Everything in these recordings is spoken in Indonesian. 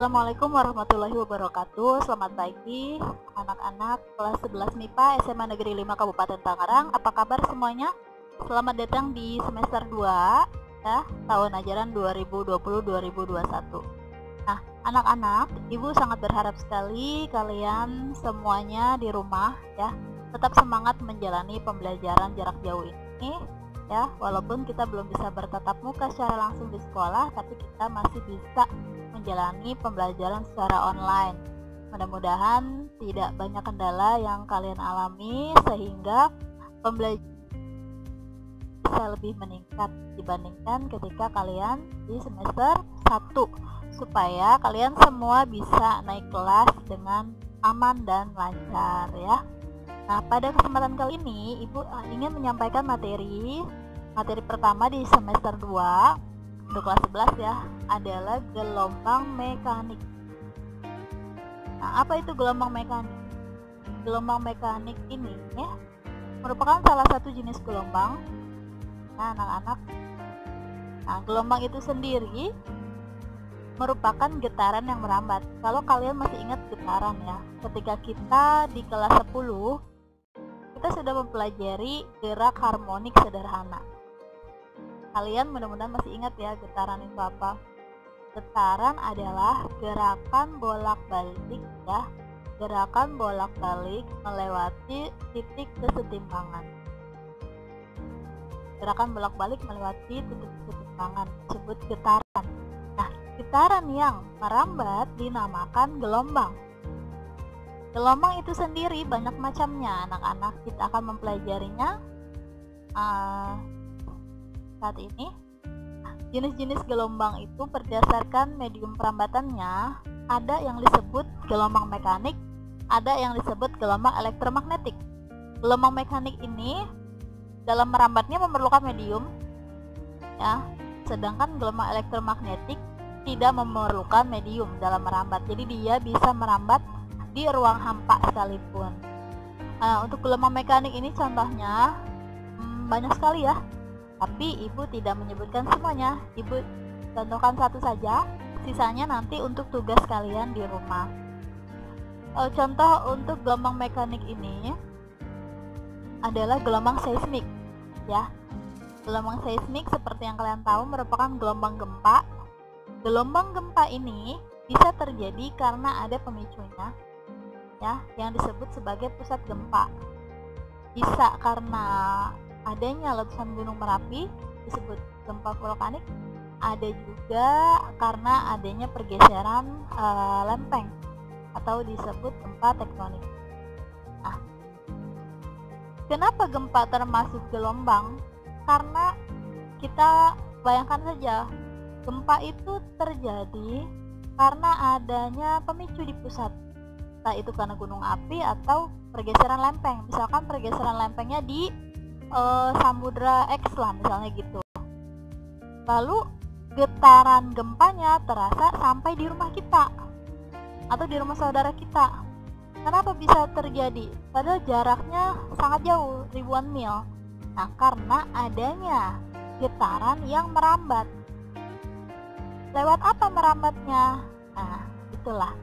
Assalamualaikum warahmatullahi wabarakatuh. Selamat pagi anak-anak kelas 11 MIPA SMA Negeri 5 Kabupaten Tangerang. Apa kabar semuanya? Selamat datang di semester 2 ya, tahun ajaran 2020-2021. Nah, anak-anak, Ibu sangat berharap sekali kalian semuanya di rumah ya tetap semangat menjalani pembelajaran jarak jauh ini ya, walaupun kita belum bisa bertatap muka secara langsung di sekolah, tapi kita masih bisa menjalani pembelajaran secara online. Mudah-mudahan tidak banyak kendala yang kalian alami sehingga pembelajaran bisa lebih meningkat dibandingkan ketika kalian di semester 1, supaya kalian semua bisa naik kelas dengan aman dan lancar ya. Nah, pada kesempatan kali ini Ibu ingin menyampaikan materi pertama di semester 2 untuk kelas 11 ya, adalah gelombang mekanik. Nah, apa itu gelombang mekanik? Gelombang mekanik ini ya merupakan salah satu jenis gelombang. Nah, anak-anak, gelombang itu sendiri merupakan getaran yang merambat. Kalau kalian masih ingat getaran ya, ketika kita di kelas 10 kita sudah mempelajari gerak harmonik sederhana. Kalian mudah-mudahan masih ingat ya getaran itu apa? Getaran adalah gerakan bolak-balik ya, gerakan bolak-balik melewati titik kesetimbangan. Gerakan bolak-balik melewati titik kesetimbangan disebut getaran. Nah, getaran yang merambat dinamakan gelombang. Gelombang itu sendiri banyak macamnya, anak-anak. Kita akan mempelajarinya saat ini. Jenis-jenis gelombang itu berdasarkan medium perambatannya. Ada yang disebut gelombang mekanik, ada yang disebut gelombang elektromagnetik. Gelombang mekanik ini dalam merambatnya memerlukan medium ya, sedangkan gelombang elektromagnetik tidak memerlukan medium dalam merambat. Jadi dia bisa merambat di ruang hampa sekalipun. Untuk gelombang mekanik ini contohnya banyak sekali ya, tapi Ibu tidak menyebutkan semuanya. Ibu contohkan satu saja, sisanya nanti untuk tugas kalian di rumah. Contoh untuk gelombang mekanik ini adalah gelombang seismik ya. Gelombang seismik seperti yang kalian tahu merupakan gelombang gempa. Gelombang gempa ini bisa terjadi karena ada pemicunya ya, yang disebut sebagai pusat gempa. Bisa karena adanya letusan gunung Merapi disebut gempa vulkanik, ada juga karena adanya pergeseran lempeng atau disebut gempa tektonik. Nah, kenapa gempa termasuk gelombang? Karena kita bayangkan saja, gempa itu terjadi karena adanya pemicu di pusat, entah itu karena gunung api atau pergeseran lempeng. Misalkan pergeseran lempengnya di Samudra X lah misalnya gitu. Lalu getaran gempanya terasa sampai di rumah kita atau di rumah saudara kita. Kenapa bisa terjadi? Padahal jaraknya sangat jauh, ribuan mil. Nah, karena adanya getaran yang merambat. Lewat apa merambatnya? Nah, itulah.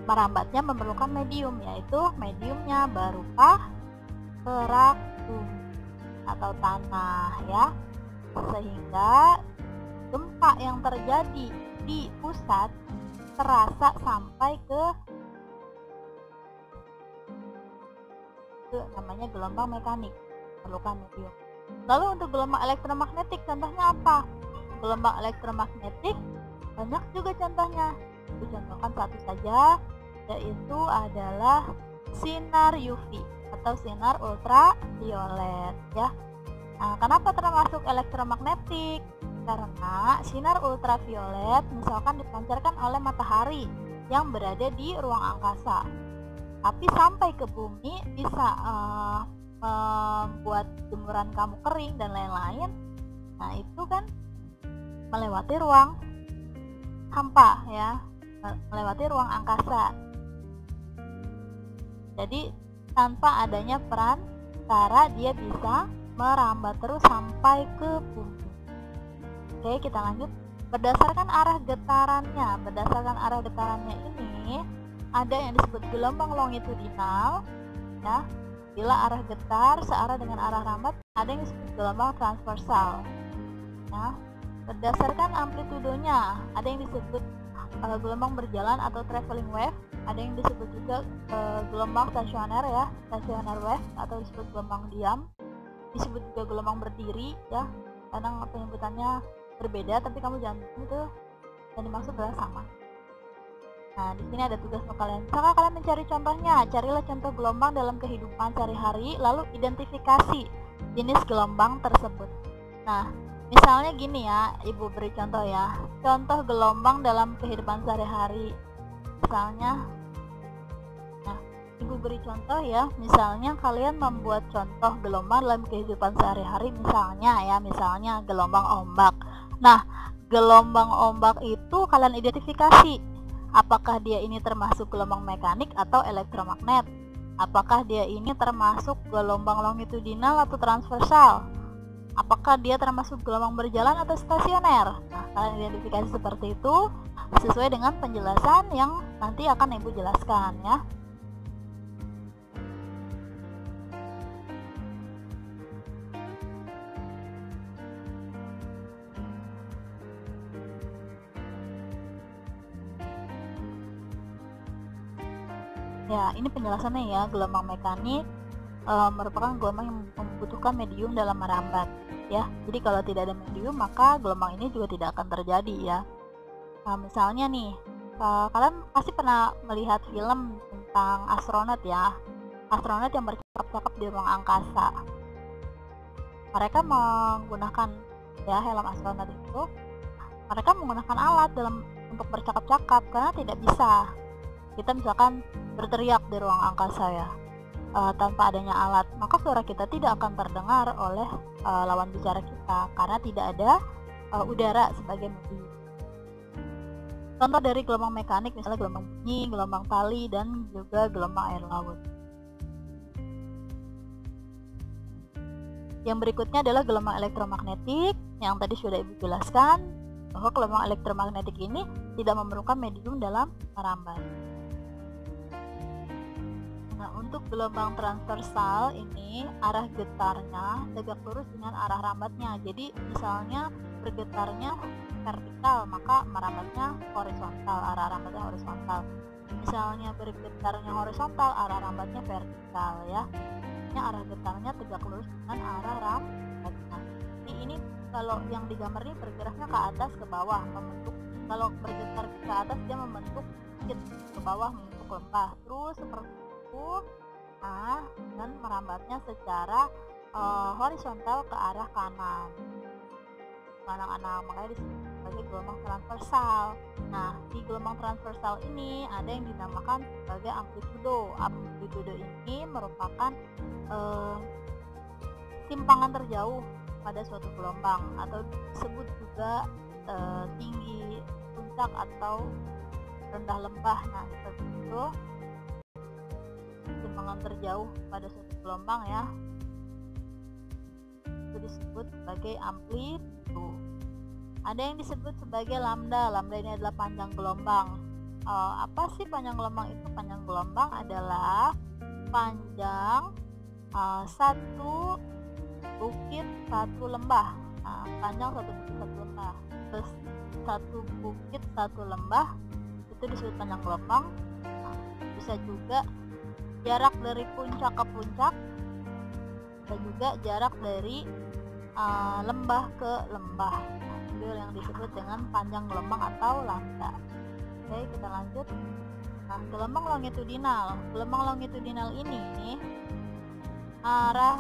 Merambatnya memerlukan medium, yaitu mediumnya berupa kerak bumi atau tanah ya, sehingga gempa yang terjadi di pusat terasa sampai ke namanya gelombang mekanik, perlukan medium. Lalu untuk gelombang elektromagnetik contohnya apa? Gelombang elektromagnetik banyak juga contohnya. Dicontohkan satu saja, yaitu adalah sinar UV atau sinar ultraviolet ya. Nah, kenapa termasuk elektromagnetik? Karena sinar ultraviolet misalkan dipancarkan oleh matahari yang berada di ruang angkasa, tapi sampai ke bumi bisa membuat jemuran kamu kering dan lain-lain. Nah, itu kan melewati ruang hampa ya, melewati ruang angkasa. Jadi tanpa adanya perantara dia bisa merambat terus sampai ke bumi. Oke, kita lanjut. Berdasarkan arah getarannya ini ada yang disebut gelombang longitudinal ya. Bila arah getar searah dengan arah rambat, ada yang disebut gelombang transversal ya. Berdasarkan amplitudonya, ada yang disebut gelombang berjalan atau traveling wave, ada yang disebut juga gelombang stasioner ya, stationer wave, atau disebut gelombang diam, disebut juga gelombang berdiri ya. Kadang penyebutannya berbeda, tapi kamu jangan itu yang dimaksud adalah sama. Nah, di sini ada tugas untuk kalian. Misalkan kalian mencari contohnya, carilah contoh gelombang dalam kehidupan sehari-hari, lalu identifikasi jenis gelombang tersebut. Nah, misalnya gini ya, Ibu beri contoh ya. Contoh gelombang dalam kehidupan sehari-hari. Misalnya, nah, Ibu beri contoh ya. Misalnya kalian membuat contoh gelombang dalam kehidupan sehari-hari, misalnya gelombang ombak. Nah, gelombang ombak itu kalian identifikasi. Apakah dia ini termasuk gelombang mekanik atau elektromagnet? Apakah dia ini termasuk gelombang longitudinal atau transversal? Apakah dia termasuk gelombang berjalan atau stasioner? Nah, kalian identifikasi seperti itu sesuai dengan penjelasan yang nanti akan Ibu jelaskan ya. Ya, ini penjelasannya ya. Gelombang mekanik merupakan gelombang yang membutuhkan medium dalam merambat ya. Jadi kalau tidak ada medium, maka gelombang ini juga tidak akan terjadi ya. Nah, misalnya nih, kalian pasti pernah melihat film tentang astronot ya. Astronot yang bercakap-cakap di ruang angkasa. Mereka menggunakan ya helm astronot itu. Mereka menggunakan alat untuk bercakap-cakap karena tidak bisa kita misalkan berteriak di ruang angkasa ya, tanpa adanya alat, maka suara kita tidak akan terdengar oleh lawan bicara kita karena tidak ada udara sebagai medium. Contoh dari gelombang mekanik misalnya gelombang bunyi, gelombang tali, dan juga gelombang air laut. Yang berikutnya adalah gelombang elektromagnetik, yang tadi sudah Ibu jelaskan bahwa gelombang elektromagnetik ini tidak memerlukan medium dalam merambat. Nah, untuk gelombang transversal ini arah getarnya tegak lurus dengan arah rambatnya. Jadi misalnya bergetarnya vertikal, maka merambatnya horizontal, arah rambatnya horizontal. Misalnya bergetarnya horizontal, arah rambatnya vertikal ya. Ini arah getarnya tegak lurus dengan arah rambatnya. Ini kalau yang digambar ini bergeraknya ke atas ke bawah membentuk. Kalau bergetar ke atas dia membentuk bukit, ke bawah membentuk lembah. Terus seperti nah, dan merambatnya secara horizontal ke arah kanan. Anak-anak makanya disebut sebagai gelombang transversal. Nah, di gelombang transversal ini ada yang dinamakan sebagai amplitudo. Amplitudo ini merupakan simpangan terjauh pada suatu gelombang atau disebut juga tinggi puncak atau rendah lembah. Nah, seperti itu. Simpangan terjauh pada suatu gelombang ya, itu disebut sebagai amplitudo. Ada yang disebut sebagai lambda. Lambda ini adalah panjang gelombang. Apa sih panjang gelombang itu? Panjang gelombang adalah panjang satu bukit satu lembah. Nah, panjang satu bukit satu lembah. Terus satu bukit satu lembah itu disebut panjang gelombang. Nah, bisa juga jarak dari puncak ke puncak, dan juga jarak dari lembah ke lembah. Nah, itu yang disebut dengan panjang gelombang atau lambda. Oke, kita lanjut. Nah, gelombang longitudinal. Gelombang longitudinal ini arah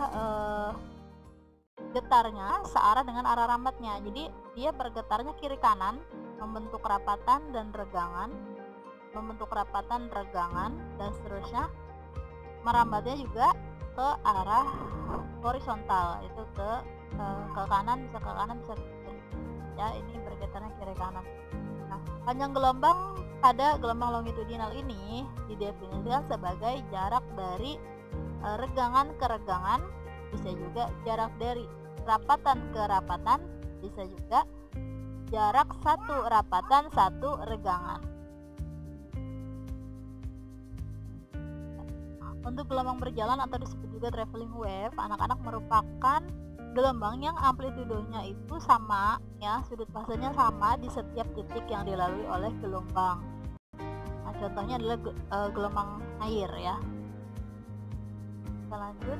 getarnya searah dengan arah rambatnya. Jadi dia bergetarnya kiri kanan, membentuk rapatan dan regangan, dan seterusnya. Merambatnya juga ke arah horizontal, itu ke kanan, bisa ke kanan, bisa ke kiri ya. Ini bergetarnya kiri kanan. Nah, panjang gelombang pada gelombang longitudinal ini didefinisikan sebagai jarak dari regangan ke regangan, bisa juga jarak dari rapatan ke rapatan, bisa juga jarak satu rapatan satu regangan. Untuk gelombang berjalan atau disebut juga traveling wave, anak-anak merupakan gelombang yang amplitudenya itu sama ya, sudut fasenya sama di setiap titik yang dilalui oleh gelombang. Nah, contohnya adalah gelombang air ya. Kita lanjut.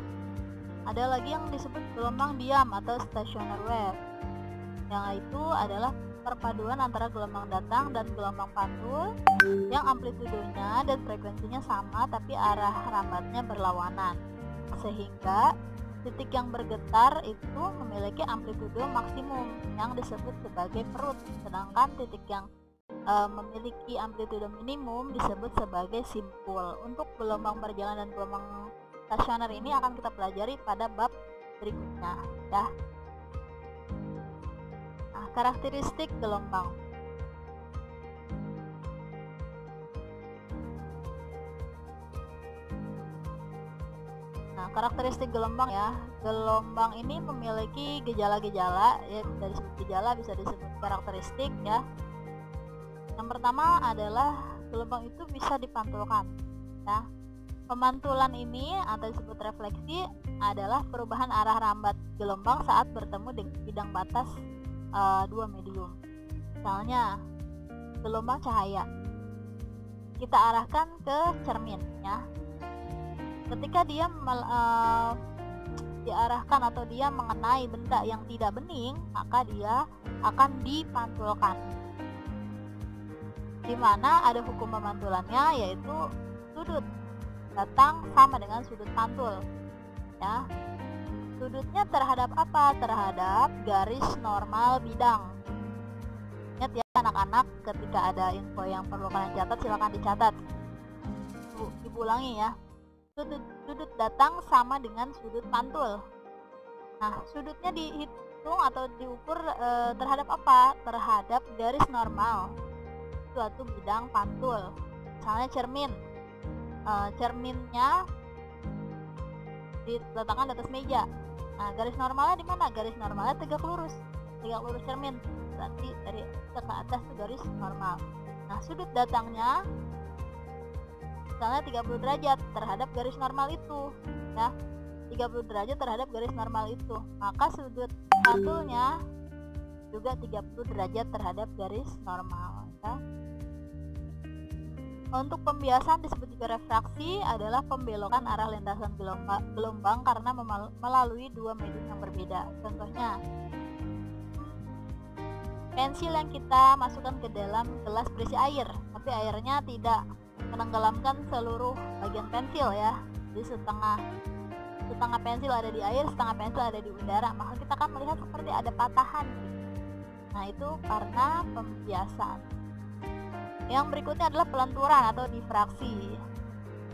Ada lagi yang disebut gelombang diam atau stationary wave. Yang itu adalah perpaduan antara gelombang datang dan gelombang pantul yang amplitudenya dan frekuensinya sama tapi arah rambatnya berlawanan, sehingga titik yang bergetar itu memiliki amplitudo maksimum yang disebut sebagai perut, sedangkan titik yang memiliki amplitudo minimum disebut sebagai simpul. Untuk gelombang berjalan dan gelombang stasioner ini akan kita pelajari pada bab berikutnya ya. Karakteristik gelombang. Nah, karakteristik gelombang ya. Gelombang ini memiliki gejala-gejala, ya bisa disebut gejala, bisa disebut karakteristik ya. Yang pertama adalah gelombang itu bisa dipantulkan. Ya. Pemantulan ini atau disebut refleksi adalah perubahan arah rambat gelombang saat bertemu di bidang batas dua medium. Misalnya gelombang cahaya kita arahkan ke cermin ya. Ketika dia diarahkan atau dia mengenai benda yang tidak bening, maka dia akan dipantulkan. Dimana ada hukum pemantulannya, yaitu sudut datang sama dengan sudut pantul ya. Sudutnya terhadap apa? Terhadap garis normal bidang. Ingat ya anak-anak, ketika ada info yang perlu kalian catat, silakan dicatat. Ibu ulangi ya. Sudut datang sama dengan sudut pantul. Nah, sudutnya dihitung atau diukur terhadap apa? Terhadap garis normal suatu bidang pantul. Misalnya cermin. Cerminnya diletakkan di atas meja. Nah, garis normalnya di mana? Garis normalnya tegak lurus cermin. Berarti dari ke atas itu garis normal. Nah, sudut datangnya misalnya 30 derajat terhadap garis normal itu, ya. 30 derajat terhadap garis normal itu. Maka sudut pantulnya juga 30 derajat terhadap garis normal, ya. Untuk pembiasan disebut juga refraksi, adalah pembelokan arah lintasan gelombang karena melalui dua medium yang berbeda. Contohnya, pensil yang kita masukkan ke dalam gelas berisi air, tapi airnya tidak menenggelamkan seluruh bagian pensil ya. Jadi setengah pensil ada di air, setengah pensil ada di udara, maka kita akan melihat seperti ada patahan. Nah, itu karena pembiasan. Yang berikutnya adalah pelenturan atau difraksi,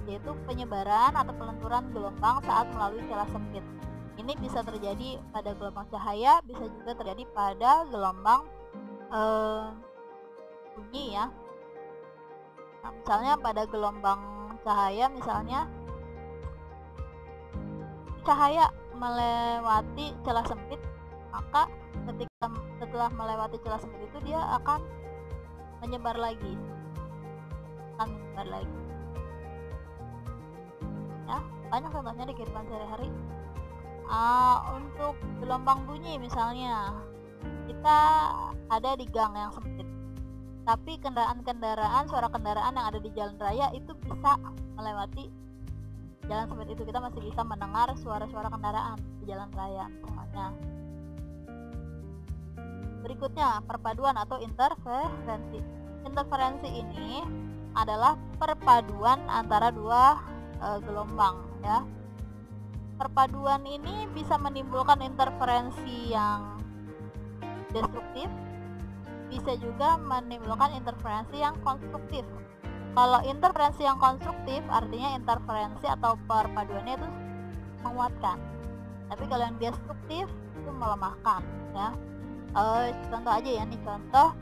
yaitu penyebaran atau pelenturan gelombang saat melalui celah sempit. Ini bisa terjadi pada gelombang cahaya, bisa juga terjadi pada gelombang bunyi ya. Nah, misalnya pada gelombang cahaya, misalnya cahaya melewati celah sempit, maka ketika setelah melewati celah sempit itu dia akan menyebar lagi ya. Banyak contohnya di kehidupan sehari-hari. Untuk gelombang bunyi misalnya, kita ada di gang yang sempit, tapi suara kendaraan yang ada di jalan raya itu bisa melewati jalan sempit itu. Kita masih bisa mendengar suara-suara kendaraan di jalan raya semuanya. Berikutnya, perpaduan atau interferensi. Interferensi ini adalah perpaduan antara dua gelombang ya. Perpaduan ini bisa menimbulkan interferensi yang destruktif, bisa juga menimbulkan interferensi yang konstruktif. Kalau interferensi yang konstruktif artinya interferensi atau perpaduannya itu menguatkan. Tapi kalau yang destruktif itu melemahkan ya. Contoh aja ya nih, contoh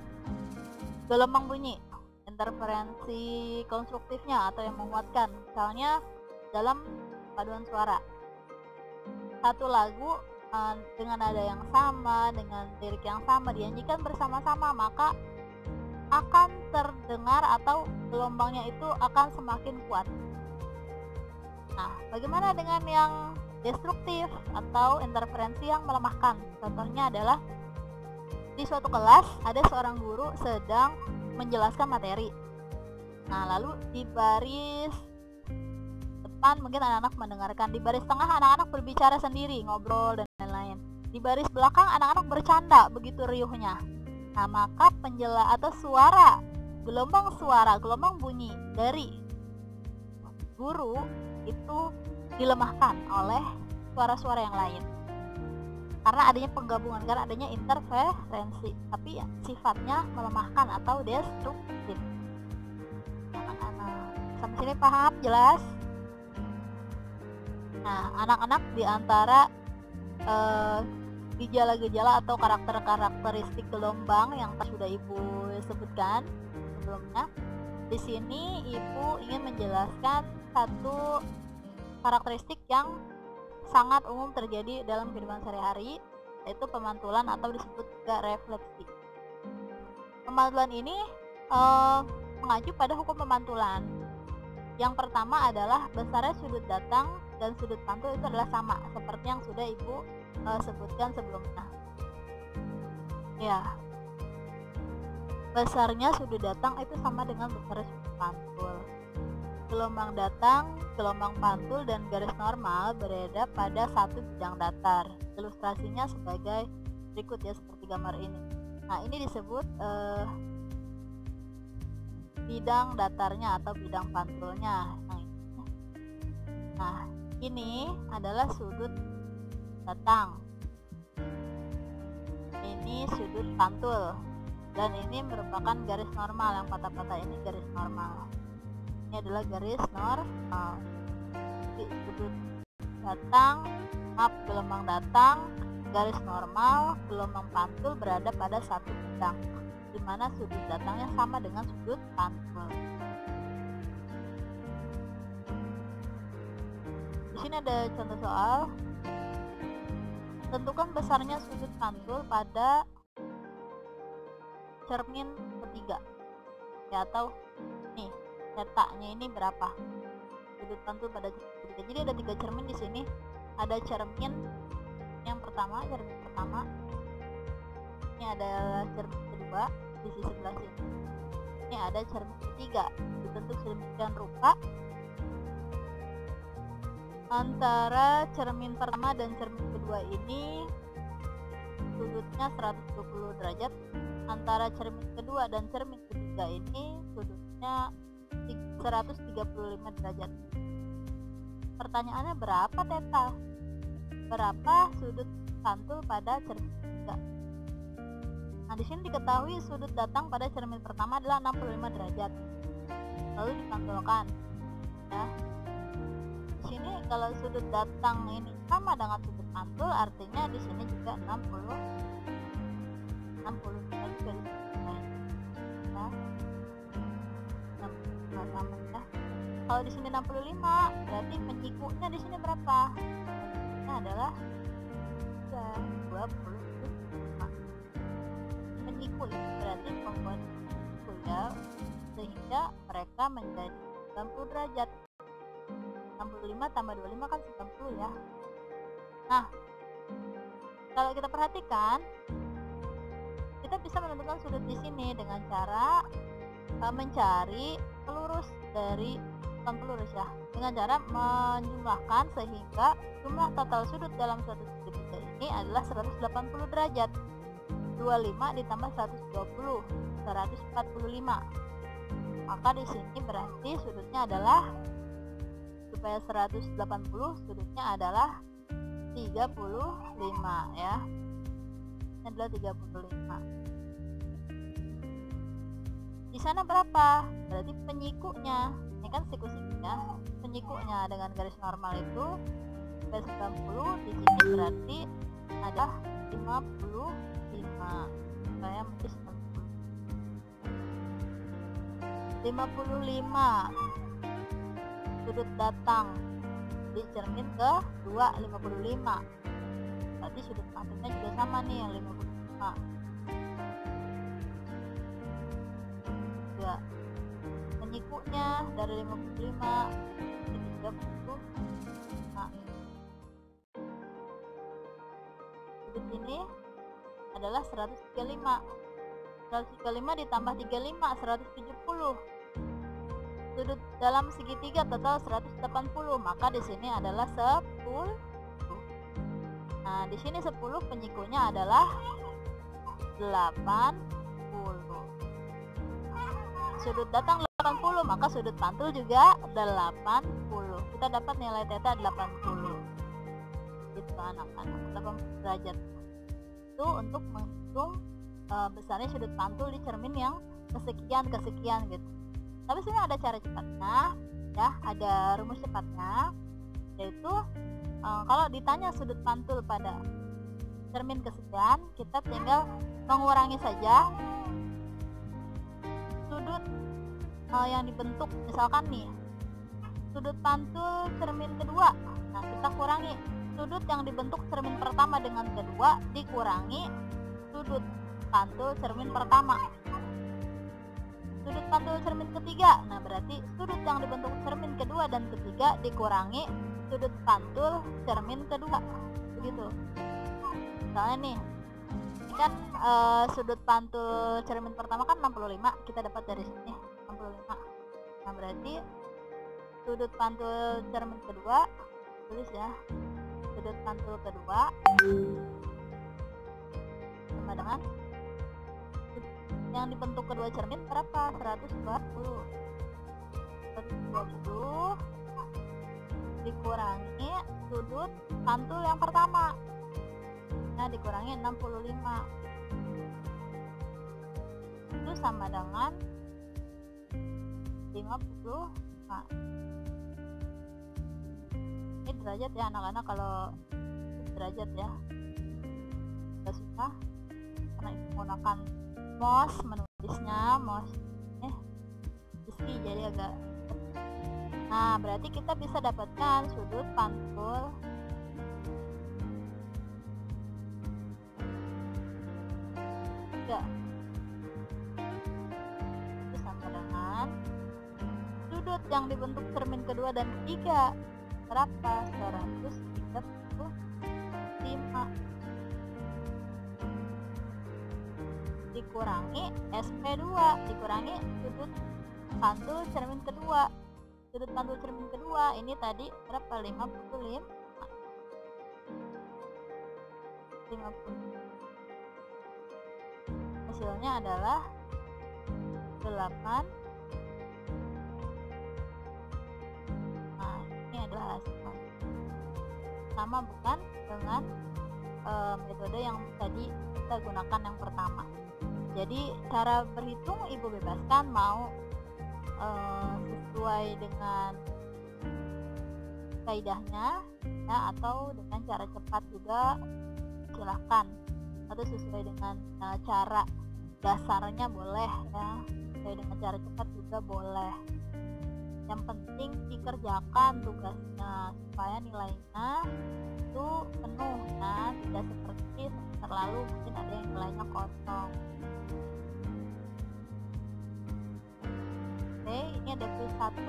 gelombang bunyi. Interferensi konstruktifnya atau yang menguatkan, misalnya dalam paduan suara. Satu lagu dengan nada yang sama, dengan lirik yang sama dinyanyikan bersama-sama, maka akan terdengar atau gelombangnya itu akan semakin kuat. Nah, bagaimana dengan yang destruktif atau interferensi yang melemahkan? Contohnya adalah di suatu kelas ada seorang guru sedang menjelaskan materi. Nah, lalu di baris depan mungkin anak-anak mendengarkan, di baris tengah anak-anak berbicara sendiri, ngobrol dan lain-lain. Di baris belakang anak-anak bercanda begitu riuhnya. Nah, maka atau gelombang bunyi dari guru itu dilemahkan oleh suara-suara yang lain. Karena adanya penggabungan, karena adanya interferensi, tapi ya, sifatnya melemahkan atau destruktif. Anak-anak, sampai sini paham, jelas? Nah, anak-anak di antara gejala-gejala atau karakteristik gelombang yang sudah Ibu sebutkan sebelumnya, di sini Ibu ingin menjelaskan satu karakteristik yang sangat umum terjadi dalam kehidupan sehari-hari, yaitu pemantulan atau disebut juga refleksi. Pemantulan ini mengacu pada hukum pemantulan. Yang pertama adalah besarnya sudut datang dan sudut pantul itu adalah sama, seperti yang sudah Ibu sebutkan sebelumnya. Ya, besarnya sudut datang itu sama dengan besarnya sudut pantul. Gelombang datang, gelombang pantul, dan garis normal berada pada satu bidang datar. Ilustrasinya sebagai berikut ya, seperti gambar ini. Nah, ini disebut bidang datarnya atau bidang pantulnya. Nah, ini adalah sudut datang, ini sudut pantul, dan ini merupakan garis normal. Yang patah-patah ini garis normal. Ini adalah garis normal. Jadi sudut datang, gelombang datang, garis normal, gelombang pantul berada pada satu bidang, di mana sudut datangnya sama dengan sudut pantul. Di sini ada contoh soal. Tentukan besarnya sudut pantul pada cermin ketiga. Ya, atau nih, letaknya ini berapa? Sudut pantul pada cermin ketiga. Jadi ada 3 cermin di sini. Ada cermin yang pertama, cermin pertama. Ini adalah cermin kedua di sisi sebelah sini. Ini ada cermin ketiga. Dibentuk sedemikian rupa. Antara cermin pertama dan cermin kedua ini sudutnya 120 derajat. Antara cermin kedua dan cermin ketiga ini sudutnya 135 derajat. Pertanyaannya, berapa theta? Berapa sudut pantul pada cermin ketiga? Nah, di sini diketahui sudut datang pada cermin pertama adalah 65 derajat. Lalu dipantulkan. Ya. Di sini kalau sudut datang ini sama dengan sudut pantul, artinya di sini juga 60 juga di sini. Ya. 65 sama ya. Kalau di sini 65, berarti penyikunya di sini berapa? Penyikunya adalah 25. Penyiku itu berarti membuat penyiku ya, sehingga mereka menjadi 90 derajat. 65 tambah 25 kan 90 ya. Nah, kalau kita perhatikan, kita bisa menentukan sudut di sini dengan cara mencari pelurus dari, bukan pelurus ya, dengan cara menjumlahkan sehingga jumlah total sudut dalam suatu segitiga ini adalah 180 derajat. 25 ditambah 120, 145. Maka di sini berarti sudutnya adalah, supaya 180, sudutnya adalah 35 ya. Ini adalah 35. Di sana berapa? Berarti penyikunya. Ini kan siku-sikunya. Penyikunya dengan garis normal itu 90, di sini berarti ada 55. Saya mesti 55 sudut datang di cermin ke 2, 55. berarti sudut pantulnya juga sama nih, yang 55. Juga penyikunya dari 55 ke 30. Nah, sudut ini adalah 135. 135 ditambah 35, 170. Sudut dalam segitiga total 180, maka di sini adalah 10. Nah, di sini 10, penyikunya adalah 80. Sudut datang 80, maka sudut pantul juga 80. Kita dapat nilai theta 80. Gitu anak-anak, 80 derajat. Itu untuk menghitung besarnya sudut pantul di cermin yang kesekian gitu. Tapi sebenarnya ada cara cepatnya, ya, ada rumus cepatnya, yaitu kalau ditanya sudut pantul pada cermin kesekian, kita tinggal mengurangi saja sudut yang dibentuk. Misalkan nih, sudut pantul cermin kedua, nah kita kurangi sudut yang dibentuk cermin pertama dengan kedua dikurangi sudut pantul cermin pertama. Sudut pantul cermin ketiga, nah berarti sudut yang dibentuk cermin kedua dan ketiga dikurangi sudut pantul cermin kedua, begitu. Misalnya nih, kan sudut pantul cermin pertama kan 65, kita dapat dari sini 65. Nah berarti sudut pantul cermin kedua, tulis ya, sudut pantul kedua sama dengan yang dibentuk kedua cermin berapa? 120 dikurangi sudut pantul yang pertama, nah dikurangi 65, itu sama dengan 50. Nah, ini derajat ya anak-anak, kalau derajat ya agak susah karena menggunakan mouse, menulisnya mouse isi, jadi agak. Nah berarti kita bisa dapatkan sudut pantul tiga itu sama dengan sudut yang dibentuk cermin kedua dan ketiga berapa? 135 dikurangi SP2, dikurangi sudut pantul cermin kedua. Sudut pantul cermin kedua ini tadi berapa? 50. Hasilnya adalah 8. Nah ini adalah hasilnya. Sama bukan dengan metode yang tadi kita gunakan yang pertama. Jadi cara berhitung ibu bebaskan, mau sesuai dengan kaidahnya ya, atau dengan cara cepat juga silahkan, atau sesuai dengan cara dasarnya boleh ya, sesuai dengan cara cepat juga boleh. Yang penting dikerjakan tugasnya supaya nilainya itu penuh, nah tidak seperti semester lalu mungkin ada yang nilainya kosong. Oke, ini ada quiz 1.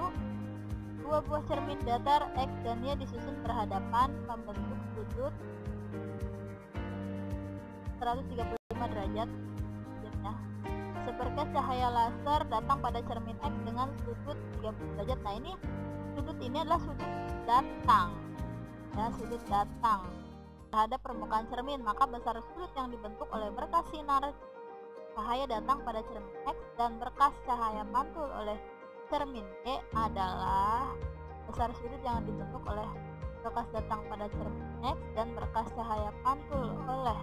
Dua buah cermin datar X dan Y disusun berhadapan membentuk sudut 135 derajat. Ya. Seberkas cahaya laser datang pada cermin X dengan sudut 30 derajat. Nah ini sudut ini adalah sudut datang, ya, sudut datang terhadap permukaan cermin, maka besar sudut yang dibentuk oleh berkas sinar cahaya datang pada cermin X dan berkas cahaya pantul oleh cermin Y adalah besar sudut yang dibentuk oleh berkas datang pada cermin X dan berkas cahaya pantul oleh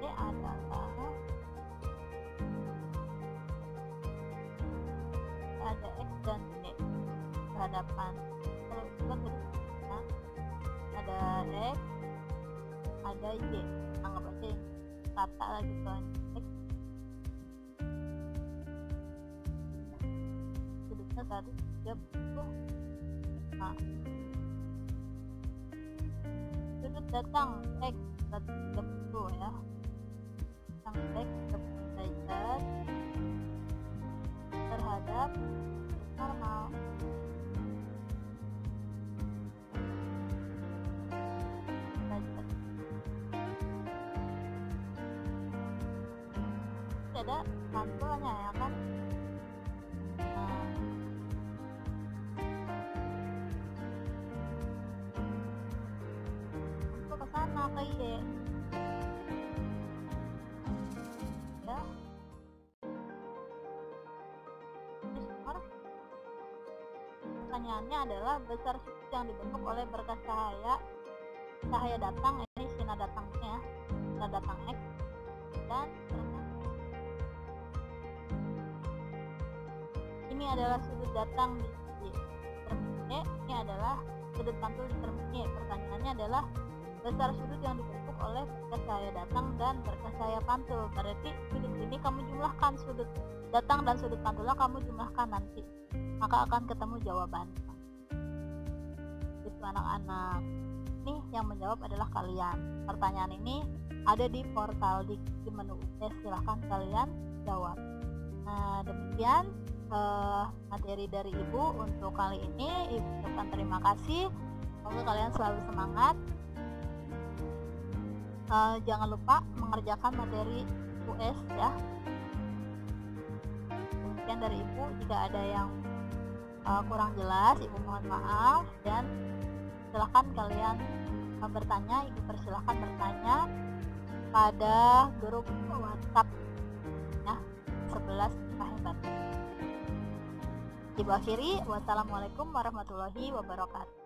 Y adalah ada X dan Y berhadapan. Kalau kita tulisnya ada X, ada Y, anggap aja rata lagi kan. Sudutnya 130. Nah, sudut sudut datang X 30 ya, datang X 30 derajat terhadap normal. Ada pantulnya ya kan. Nah, untuk ke sana ke Y ya. Pertanyaannya adalah besar sudut yang dibentuk oleh berkas cahaya datang, ini sinar datangnya, sinar datang X, dan ini adalah sudut datang di termin E, ini adalah sudut pantul di termin Y. Pertanyaannya adalah besar sudut yang dibentuk oleh berkas cahaya datang dan berkas cahaya pantul. Berarti sudut ini kamu jumlahkan, sudut datang dan sudut pantulnya kamu jumlahkan nanti, maka akan ketemu jawabannya. Itu anak-anak. Nih yang menjawab adalah kalian. Pertanyaan ini ada di portal di menu UTS, silahkan kalian jawab. Nah, demikian materi dari Ibu untuk kali ini. Ibu ucapkan terima kasih, semoga kalian selalu semangat. Jangan lupa mengerjakan materi US ya. Demikian dari Ibu, jika ada yang kurang jelas Ibu mohon maaf, dan silahkan kalian bertanya. Ibu persilahkan bertanya pada grup WhatsApp ya, 11 hebat. Ibu akhiri, wassalamualaikum warahmatullahi wabarakatuh.